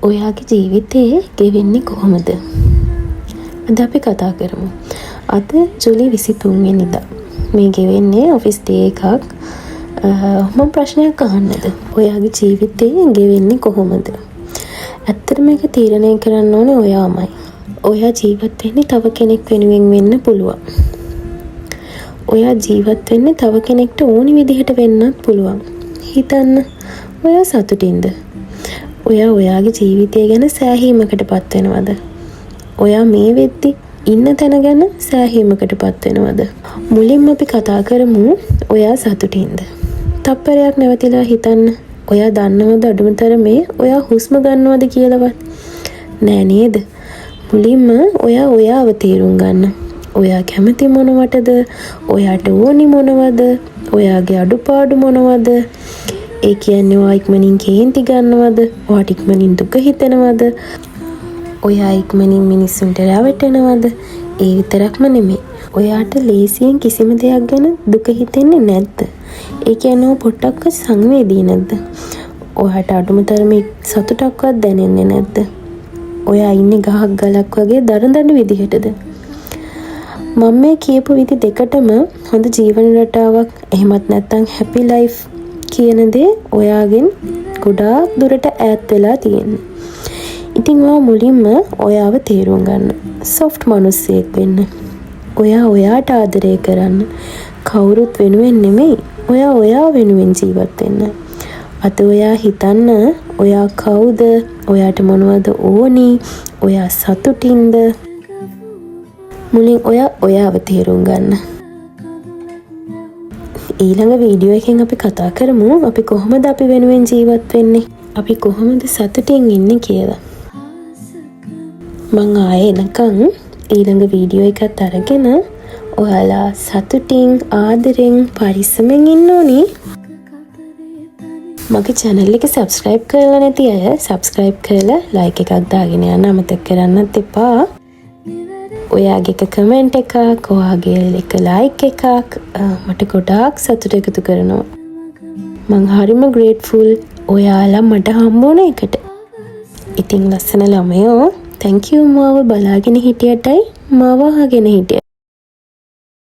ඔයාගේ ජීවිතේ ගෙවෙන්නේ කොහොමද? අද අපි කතා කරමු. අද ජූලි 23 වෙනිදා. මේ ගෙවෙන්නේ ඔෆිස් ඩේ එකක්. මම ප්‍රශ්නයක් අහන්නද? ඔයාගේ ජීවිතේ ගෙවෙන්නේ කොහොමද? ඇත්තට මේක තීරණය කරන්න ඕනේ ඔයාමයි. ඔයා ජීවත් වෙන්නේ තව කෙනෙක් වෙනුවෙන් වෙන්න පුළුවන්. ඔයා ජීවත් වෙන්නේ තව කෙනෙක්ට ඕනි විදිහට වෙන්නත් පුළුවන්. හිතන්න, ඔයා සතුටින්ද? ඔයා ඔයාගේ ජීවිතය ගැන සෑහීමකටපත් වෙනවද? ඔයා මේ වෙද්දි ඉන්න තැන ගැන සෑහීමකටපත් වෙනවද? මුලින්ම අපි කතා කරමු ඔයා සතුටින්ද? තප්පරයක් නැවතිලා හිතන්න. ඔයා දන්නවද අඩුමතරමේ ඔයා හුස්ම ගන්නවද කියලාවත්? නෑ නේද? මුලින්ම ඔයා ඔයාව තේරුම් ගන්න. ඔයා කැමති මොනවටද? ඔයාට ඕනි මොනවද? ඔයාගේ අඩුපාඩු මොනවද? ඒ කියන්නේ ඔයා ඉක්මනින් කේන්ති ගන්නවද? ඔයාට ඉක්මනින් දුක හිතෙනවද? ඔයා ඉක්මනින් මිනිස්සුන්ට රැවටෙනවද? ඒ විතරක්ම නෙමෙයි. ඔයාට ලේසියෙන් කිසිම දෙයක් ගැන දුක හිතෙන්නේ නැද්ද? ඒ කියන්නේ ඔය පොට්ටක්වත් සංවේදී නැද්ද? ඔයාට අඩුමතරමේ සතුටක්වත් දැනෙන්නේ නැද්ද? ඔයා ඉන්නේ ගහක් ගලක් වගේ දරදඬු විදිහටද? මම මේ කියපු විදි දෙකටම හොඳ ජීවන රටාවක් එහෙමත් නැත්නම් හැපි ලයිෆ් කියන දේ ඔයාගෙන් ගොඩාක් දුරට ඈත් වෙලා තියෙනවා. ඉතින් ඔයා මුලින්ම ඔයාව තේරුම් ගන්න. සොෆ්ට් මිනිස්සෙක් වෙන්න. ඔයා ඔයාට ආදරය කරන්න. කවුරුත් වෙනුවෙන් නෙමෙයි. ඔයා ඔයා වෙනුවෙන් ජීවත් වෙන්න. අද ඔයා හිතන්න ඔයා කවුද? ඔයාට මොනවද ඕනි? ඔයා සතුටින්ද? මුලින් ඔයා ඔයාව තේරුම් ගන්න. ඊළඟ වීඩියෝ එකෙන් අපි කතා කරමු අපි කොහොමද අපි වෙනුවෙන් ජීවත් වෙන්නේ? අපි කොහොමද සතුටින් ඉන්නේ කියලා. මං ආයේ එනකන් ඊළඟ වීඩියෝ එකත් අරගෙන ඔයාලා සතුටින් ආදරෙන් පරිස්සමෙන් ඉන්න ඕනි. මගේ channel එක subscribe කරලා නැති අය subscribe කරලා like එකක් දාගෙන යන්න අමතක කරන්නත් එපා. ඔයාගේ එක කමෙන්ට් එකක්, ඔයාගේ එක ලයික් එකක් මට ගොඩාක් සතුට එකතු කරනවා. මං හරිම ග්‍රේට්ෆුල් ඔයාලා මට හම්බුන එකට. ඉතින් ලස්සන ළමයෝ, thank you මාව බලාගෙන හිටියටයි මාව අහගෙන හිටියට.